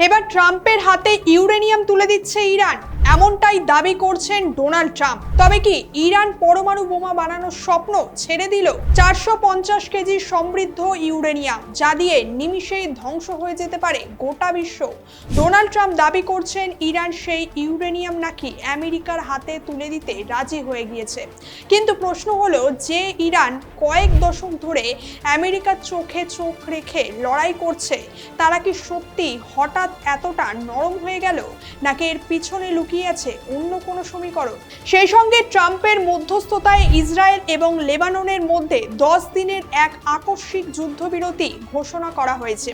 এবার ট্রাম্পের হাতে ইউরেনিয়াম তুলে দিচ্ছে ইরান, এমনটাই দাবি করছেন ডোনাল্ড ট্রাম্প। তবে কি ইরান পরমাণু বোমা বানানোর স্বপ্ন ছেড়ে দিল? 450 কেজি সমৃদ্ধ ইউরেনিয়াম, যা দিয়ে নিমিষেই ধ্বংস হয়ে যেতে পারে গোটা বিশ্ব। ডোনাল্ড ট্রাম্প দাবি করছেন ইরান সেই ইউরেনিয়াম নাকি আমেরিকার হাতে তুলে দিতে রাজি হয়ে গিয়েছে। কিন্তু প্রশ্ন হলো, যে ইরান কয়েক দশক ধরে আমেরিকার চোখে চোখ রেখে লড়াই করছে, তারা কি সত্যি হঠাৎ এতটা নরম হয়ে গেল, নাকি এর পিছনে লুকিয়ে আছে অন্য কোনো সমীকরণ? সেই সঙ্গে ট্রাম্পের মধ্যস্থতায় ইসরায়েল এবং লেবাননের মধ্যে 10 দিনের এক আকস্মিক যুদ্ধবিরতি ঘোষণা করা হয়েছে।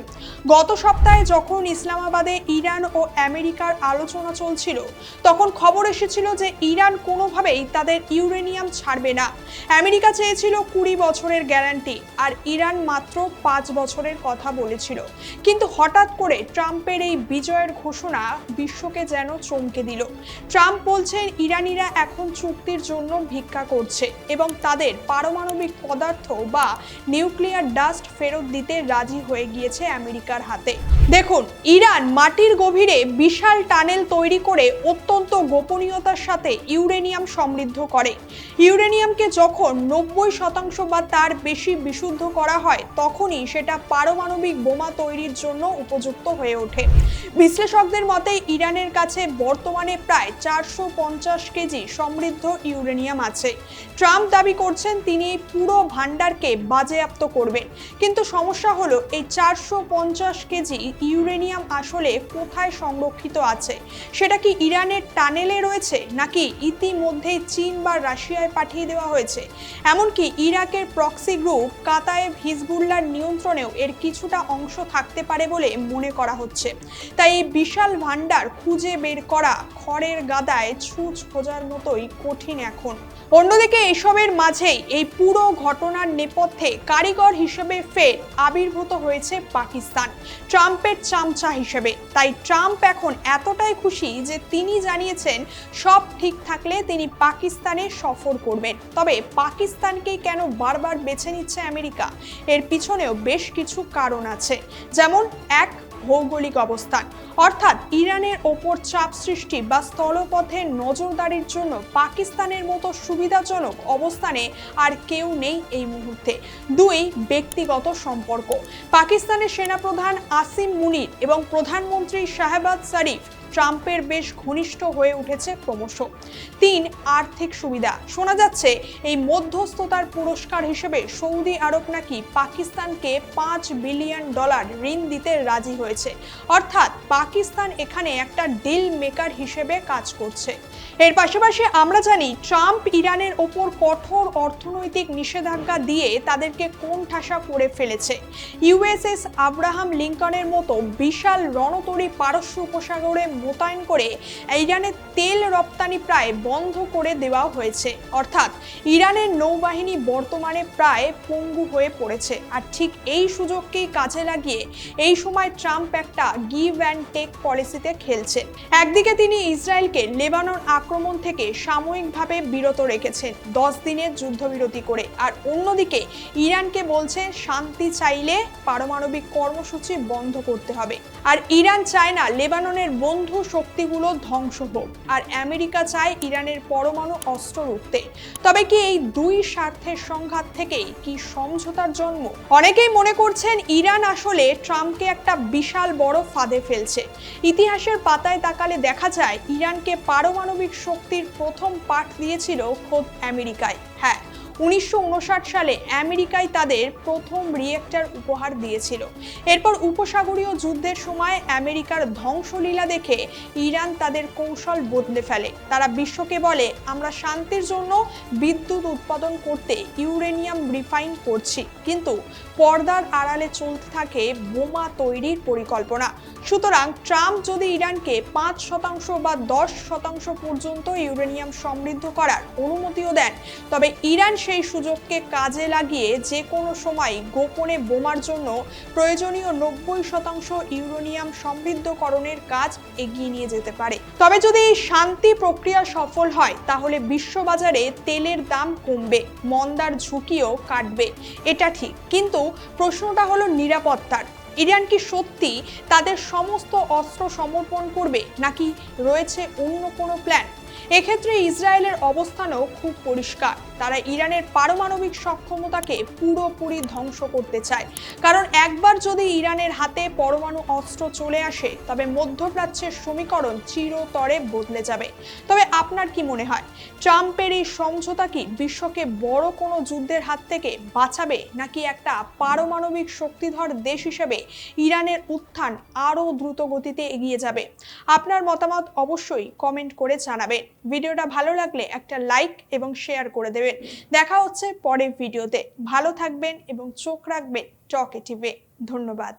গত সপ্তাহে যখন ইসলামাবাদে ইরান ও আমেরিকার আলোচনা চলছিল, তখন খবর এসেছিল যে ইরান কোনোভাবেই তাদের ইউরেনিয়াম ছাড়বে না। আমেরিকা চেয়েছিল 20 বছরের গ্যারান্টি, আর ইরান মাত্র 5 বছরের কথা বলেছিল। কিন্তু হঠাৎ করে ট্রাম্পের এই বিজয়ের ঘোষণা বিশ্বকে যেন চমকে দিল। ট্রাম্প বলছেন ইরানিরা এখন চুক্তির জন্য ভিক্ষা করছে এবং তাদের পারমাণবিক পদার্থ বা নিউক্লিয়ার ডাস্ট ফেরত দিতে রাজি হয়ে গিয়েছে আমেরিকার হাতে। দেখুন, ইরান মাটির গভীরে বিশাল টানেল তৈরি করে অত্যন্ত গোপনীয়তার সাথে ইউরেনিয়াম সমৃদ্ধ করে। ইউরেনিয়ামকে যখন 90% বা তার বেশি বিশুদ্ধ করা হয়, তখনই সেটা পারমাণবিক বোমা তৈরির জন্য উপযুক্ত হয়ে ওঠে। বিশ্লেষকদের মতে ইরানের কাছে বর্তমানে প্রায় 450 কেজি সমৃদ্ধ ইউরেনিয়াম আছে। ট্রাম্প দাবি করছেন তিনি এই পুরো ভান্ডারকে বাজেয়াপ্ত করবেন। কিন্তু সমস্যা হলো, এই 450 কেজি ইউরেনিয়াম আসলে কোথায় সংরক্ষিত আছে? সেটা কি ইরানের টানেলে রয়েছে, নাকি ইতিমধ্যেই চীন বা রাশিয়ায় পাঠিয়ে দেওয়া হয়েছে? এমনকি ইরাকের প্রক্সি গ্রুপ কাতায়েব হিজবুল্লাহর নিয়ন্ত্রণেও এর কিছুটা অংশ থাকতে পারে বলে মনে করা হচ্ছে। তাই এই বিশাল ভান্ডার খুঁজে বের করা খড়ের গাদায় ছুঁচ খোঁজার মতোই কঠিন এখন। অন্যদিকে এসবের মাঝেই এই পুরো ঘটনার নেপথ্যে কারিগর হিসেবে ফের আবির্ভূত হয়েছে পাকিস্তান, ট্রাম্পের চামচা হিসেবে। তাই ট্রাম্প এখন এতটাই খুশি যে তিনি জানিয়েছেন সব ঠিক থাকলে তিনি পাকিস্তানে সফর করবেন। তবে পাকিস্তানকেই কেন বারবার বেছে নিচ্ছে আমেরিকা? এর পিছনেও বেশ কিছু কারণ আছে। যেমন এক, ভৌগোলিক অবস্থান, অর্থাৎ ইরানের ওপর চাপ সৃষ্টি বা স্থলপথে নজরদারির জন্য পাকিস্তানের মতো সুবিধাজনক অবস্থানে আর কেউ নেই এই মুহূর্তে। 2, ব্যক্তিগত সম্পর্ক। পাকিস্তানের সেনাপ্রধান আসিম মুনির এবং প্রধানমন্ত্রী শাহবাজ শরীফ ট্রাম্পের বেশ ঘনিষ্ঠ হয়ে উঠেছে ক্রমশ। 3, আর্থিক সুবিধা। শোনা যাচ্ছে এই মধ্যস্থতার পুরস্কার হিসেবে সৌদি আরব নাকি পাকিস্তানকে $5 বিলিয়ন ঋণ দিতে রাজি হয়েছে। অর্থাৎ পাকিস্তান এখানে একটা ডিল মেকার হিসেবে কাজ করছে। এর পাশাপাশি আমরা জানি ট্রাম্প ইরানের ওপর কঠোর অর্থনৈতিক নিষেধাজ্ঞা দিয়ে তাদেরকে কোণঠাসা করে ফেলেছে। ইউএসএস আব্রাহাম লিঙ্কনের মতো বিশাল রণতরী পারস্য উপসাগরে মোতায়েন করে ইরানের তেল রপ্তানি প্রায় বন্ধ করে দেওয়া হয়েছে। অর্থাৎ ইরানের নৌবাহিনী বর্তমানে প্রায় পঙ্গু হয়ে পড়েছে। আর ঠিক এই সুযোগকেই কাজে লাগিয়ে এই সময় ট্রাম্প একটা গিভ অ্যান্ড টেক পলিসিতে খেলছে। একদিকে তিনি ইসরায়েলকে লেবানন আক্রমণ থেকে সাময়িকভাবে বিরত রেখেছেন 10 দিনের যুদ্ধবিরতি করে, আর অন্যদিকে ইরানকে বলছে শান্তি চাইলে পারমাণবিক কর্মসূচি বন্ধ করতে হবে। আর ইরান চায় না লেবাননের বন্ধু শক্তিগুলো ধ্বংস হোক, আর আমেরিকা চায় ইরানের পরমাণু অস্ত্র রুখতে। তবে কি এই দুই স্বার্থের সংঘাত থেকেই কি সমঝোতার জন্ম? অনেকেই মনে করছেন ইরান আসলে ট্রাম্পকে একটা বিশাল বড় ফাঁদে ফেলছে। ইতিহাসের পাতায় তাকালে দেখা যায় ইরানকে পারমাণবিক শক্তির প্রথম পাঠ দিয়েছিল খোদ আমেরিকায়। হ্যাঁ, 1959 সালে আমেরিকায় তাদের প্রথম রিয়েক্টর উপহার দিয়েছিল। এরপর উপসাগরীয় যুদ্ধের সময় আমেরিকার ধ্বংসলীলা দেখে ইরান তাদের কৌশল বদলে ফেলে। তারা বিশ্বকে বলে, আমরা শান্তির জন্য বিদ্যুৎ উৎপাদন করতে ইউরেনিয়াম রিফাইন করছি, কিন্তু পর্দার আড়ালে চলতে থাকে বোমা তৈরির পরিকল্পনা। সুতরাং ট্রাম্প যদি ইরানকে 5% বা 10% পর্যন্ত ইউরেনিয়াম সমৃদ্ধ করার অনুমতিও দেন, তবে ইরান সেই সুযোগকে কাজে লাগিয়ে যে কোনো সময় গোপনে বোমার জন্য প্রয়োজনীয় 90% ইউরেনিয়াম সমৃদ্ধকরণের কাজ এগিয়ে নিয়ে যেতে পারে। তবে যদি এই শান্তি প্রক্রিয়া সফল হয়, তাহলে বিশ্ববাজারে তেলের দাম কমবে, মন্দার ঝুঁকিও কাটবে, এটা ঠিক। কিন্তু প্রশ্নটা হলো নিরাপত্তার। ইরান কি সত্যি তাদের সমস্ত অস্ত্র সমর্পণ করবে, নাকি রয়েছে অন্য কোনো প্ল্যান? এক্ষেত্রে ইসরায়েলের অবস্থানও খুব পরিষ্কার। তারা ইরানের পারমাণবিক সক্ষমতাকে পুরোপুরি ধ্বংস করতে চায়, কারণ একবার যদি ইরানের হাতে পরমাণু অস্ত্র চলে আসে তবে মধ্যপ্রাচ্যের সমীকরণ চিরতরে বদলে যাবে। তবে আপনার কি মনে হয়, ট্রাম্পের এই সমঝোতা কি বিশ্বকে বড় কোনো যুদ্ধের হাত থেকে বাঁচাবে, নাকি একটা পারমাণবিক শক্তিধর দেশ হিসেবে ইরানের উত্থান আরও দ্রুত গতিতে এগিয়ে যাবে? আপনার মতামত অবশ্যই কমেন্ট করে জানাবেন। ভিডিওটা ভালো লাগলে একটা লাইক এবং শেয়ার করে দেবেন। দেখা হচ্ছে পরের ভিডিওতে। ভালো থাকবেন এবং চোখ রাখবেন টক এ টিভি। ধন্যবাদ।